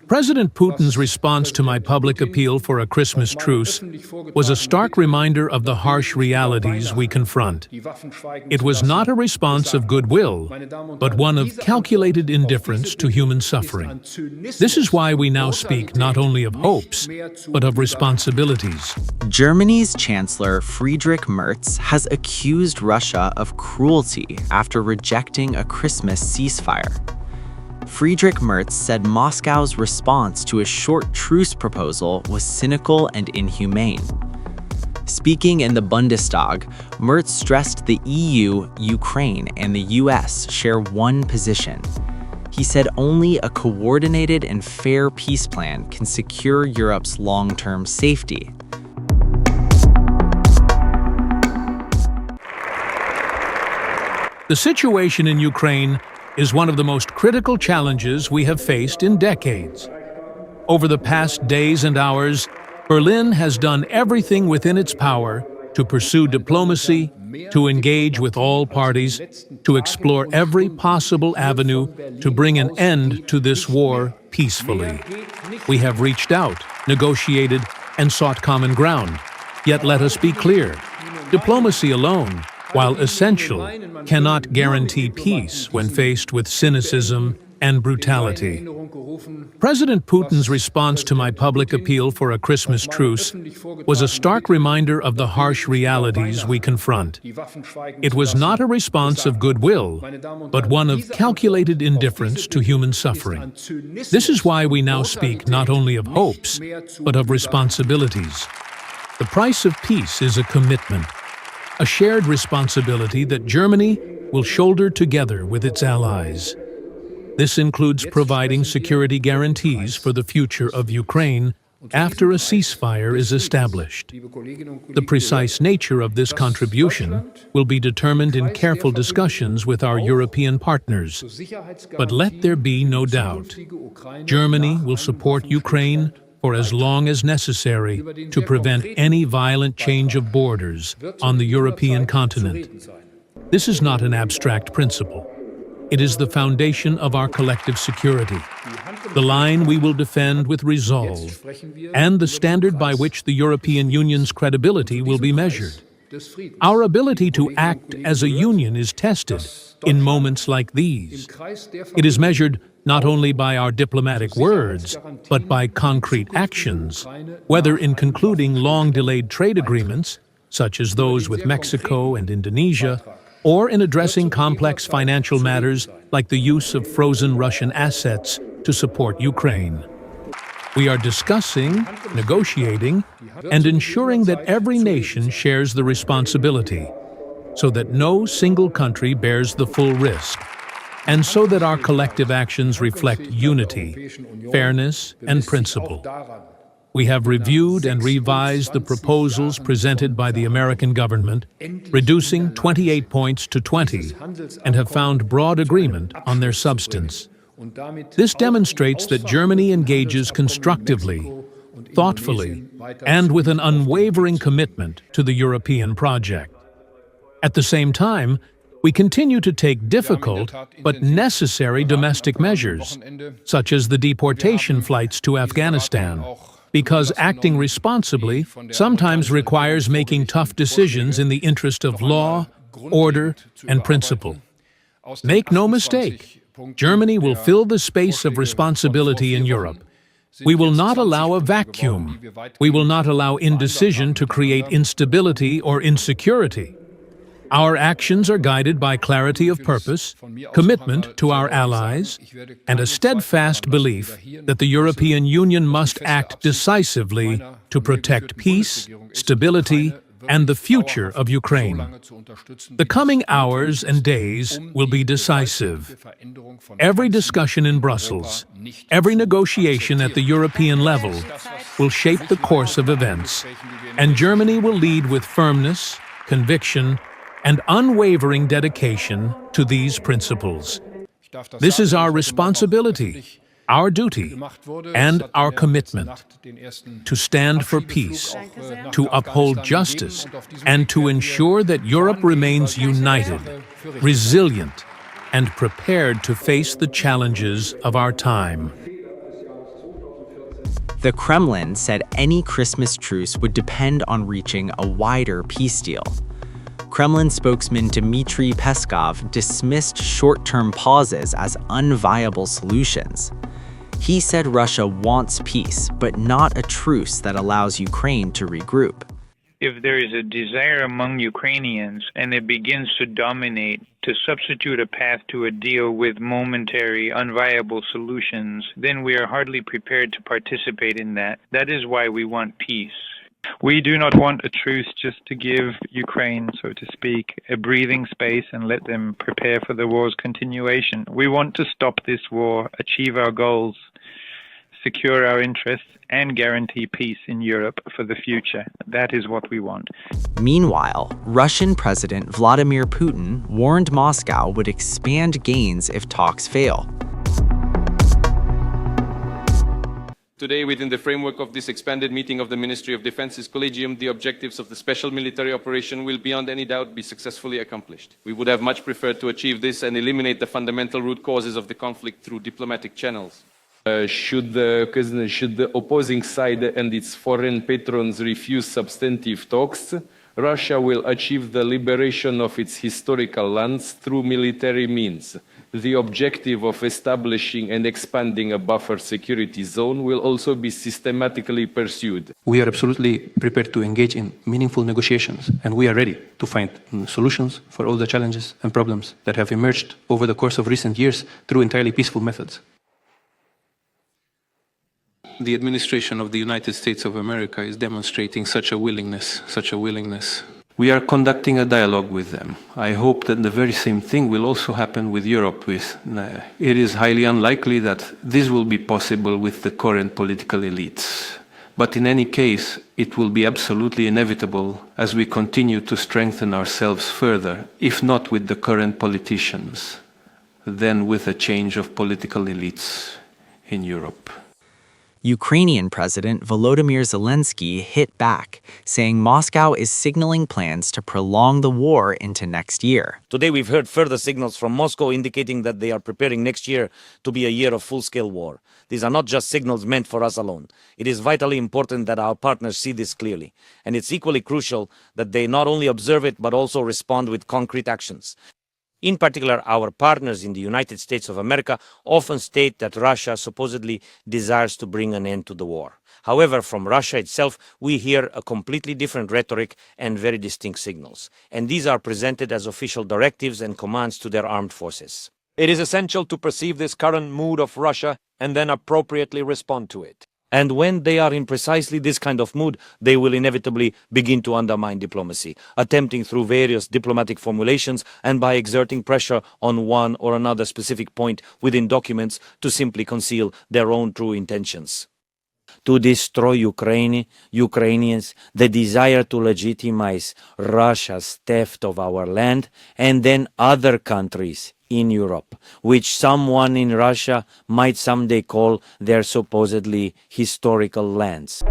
President Putin's response to my public appeal for a Christmas truce was a stark reminder of the harsh realities we confront. It was not a response of goodwill, but one of calculated indifference to human suffering. This is why we now speak not only of hopes, but of responsibilities. Germany's Chancellor Friedrich Merz has accused Russia of cruelty after rejecting a Christmas ceasefire. Friedrich Merz said Moscow's response to a short truce proposal was cynical and inhumane. Speaking in the Bundestag, Merz stressed the EU, Ukraine, and the US share one position. He said only a coordinated and fair peace plan can secure Europe's long-term safety. The situation in Ukraine is one of the most critical challenges we have faced in decades. Over the past days and hours, Berlin has done everything within its power to pursue diplomacy, to engage with all parties, to explore every possible avenue to bring an end to this war peacefully. We have reached out, negotiated, and sought common ground. Yet let us be clear, diplomacy alone, while essential, cannot guarantee peace when faced with cynicism and brutality. President Putin's response to my public appeal for a Christmas truce was a stark reminder of the harsh realities we confront. It was not a response of goodwill, but one of calculated indifference to human suffering. This is why we now speak not only of hopes, but of responsibilities. The price of peace is a commitment, a shared responsibility that Germany will shoulder together with its allies. This includes providing security guarantees for the future of Ukraine after a ceasefire is established. The precise nature of this contribution will be determined in careful discussions with our European partners. But let there be no doubt, Germany will support Ukraine for as long as necessary to prevent any violent change of borders on the European continent. This is not an abstract principle. It is the foundation of our collective security, the line we will defend with resolve, and the standard by which the European Union's credibility will be measured. Our ability to act as a union is tested in moments like these. It is measured not only by our diplomatic words, but by concrete actions, whether in concluding long-delayed trade agreements, such as those with Mexico and Indonesia, or in addressing complex financial matters like the use of frozen Russian assets to support Ukraine. We are discussing, negotiating, and ensuring that every nation shares the responsibility, so that no single country bears the full risk, and so that our collective actions reflect unity, fairness, and principle. We have reviewed and revised the proposals presented by the American government, reducing 28 points to 20, and have found broad agreement on their substance. This demonstrates that Germany engages constructively, thoughtfully, and with an unwavering commitment to the European project. At the same time, we continue to take difficult but necessary domestic measures, such as the deportation flights to Afghanistan, because acting responsibly sometimes requires making tough decisions in the interest of law, order, and principle. Make no mistake, Germany will fill the space of responsibility in Europe. We will not allow a vacuum. We will not allow indecision to create instability or insecurity. Our actions are guided by clarity of purpose, commitment to our allies, and a steadfast belief that the European Union must act decisively to protect peace, stability, and the future of Ukraine. The coming hours and days will be decisive. Every discussion in Brussels, every negotiation at the European level will shape the course of events, and Germany will lead with firmness, conviction, and unwavering dedication to these principles. This is our responsibility, our duty, and our commitment to stand for peace, to uphold justice, and to ensure that Europe remains united, resilient, and prepared to face the challenges of our time. The Kremlin said any Christmas truce would depend on reaching a wider peace deal. Kremlin spokesman Dmitry Peskov dismissed short-term pauses as unviable solutions. He said Russia wants peace, but not a truce that allows Ukraine to regroup. If there is a desire among Ukrainians and it begins to dominate to substitute a path to a deal with momentary, unviable solutions, then we are hardly prepared to participate in that. That is why we want peace. We do not want a truce just to give Ukraine, so to speak, a breathing space and let them prepare for the war's continuation. We want to stop this war, achieve our goals, secure our interests, and guarantee peace in Europe for the future. That is what we want. Meanwhile, Russian President Vladimir Putin warned Moscow would expand gains if talks fail. Today, within the framework of this expanded meeting of the Ministry of Defense's Collegium, the objectives of the special military operation will beyond any doubt be successfully accomplished. We would have much preferred to achieve this and eliminate the fundamental root causes of the conflict through diplomatic channels. Should the opposing side and its foreign patrons refuse substantive talks, Russia will achieve the liberation of its historical lands through military means. The objective of establishing and expanding a buffer security zone will also be systematically pursued. We are absolutely prepared to engage in meaningful negotiations, and we are ready to find solutions for all the challenges and problems that have emerged over the course of recent years through entirely peaceful methods. The administration of the United States of America is demonstrating such a willingness. We are conducting a dialogue with them. I hope that the very same thing will also happen with Europe. It is highly unlikely that this will be possible with the current political elites. But in any case, it will be absolutely inevitable as we continue to strengthen ourselves further, if not with the current politicians, then with a change of political elites in Europe. Ukrainian President Volodymyr Zelensky hit back, saying Moscow is signaling plans to prolong the war into next year. Today we've heard further signals from Moscow indicating that they are preparing next year to be a year of full-scale war. These are not just signals meant for us alone. It is vitally important that our partners see this clearly. And it's equally crucial that they not only observe it but also respond with concrete actions. In particular, our partners in the United States of America often state that Russia supposedly desires to bring an end to the war. However, from Russia itself, we hear a completely different rhetoric and very distinct signals. And these are presented as official directives and commands to their armed forces. It is essential to perceive this current mood of Russia and then appropriately respond to it. And when they are in precisely this kind of mood, they will inevitably begin to undermine diplomacy, attempting through various diplomatic formulations and by exerting pressure on one or another specific point within documents to simply conceal their own true intentions. To destroy Ukrainians, the desire to legitimize Russia's theft of our land, and then other countries in Europe, which someone in Russia might someday call their supposedly historical lands.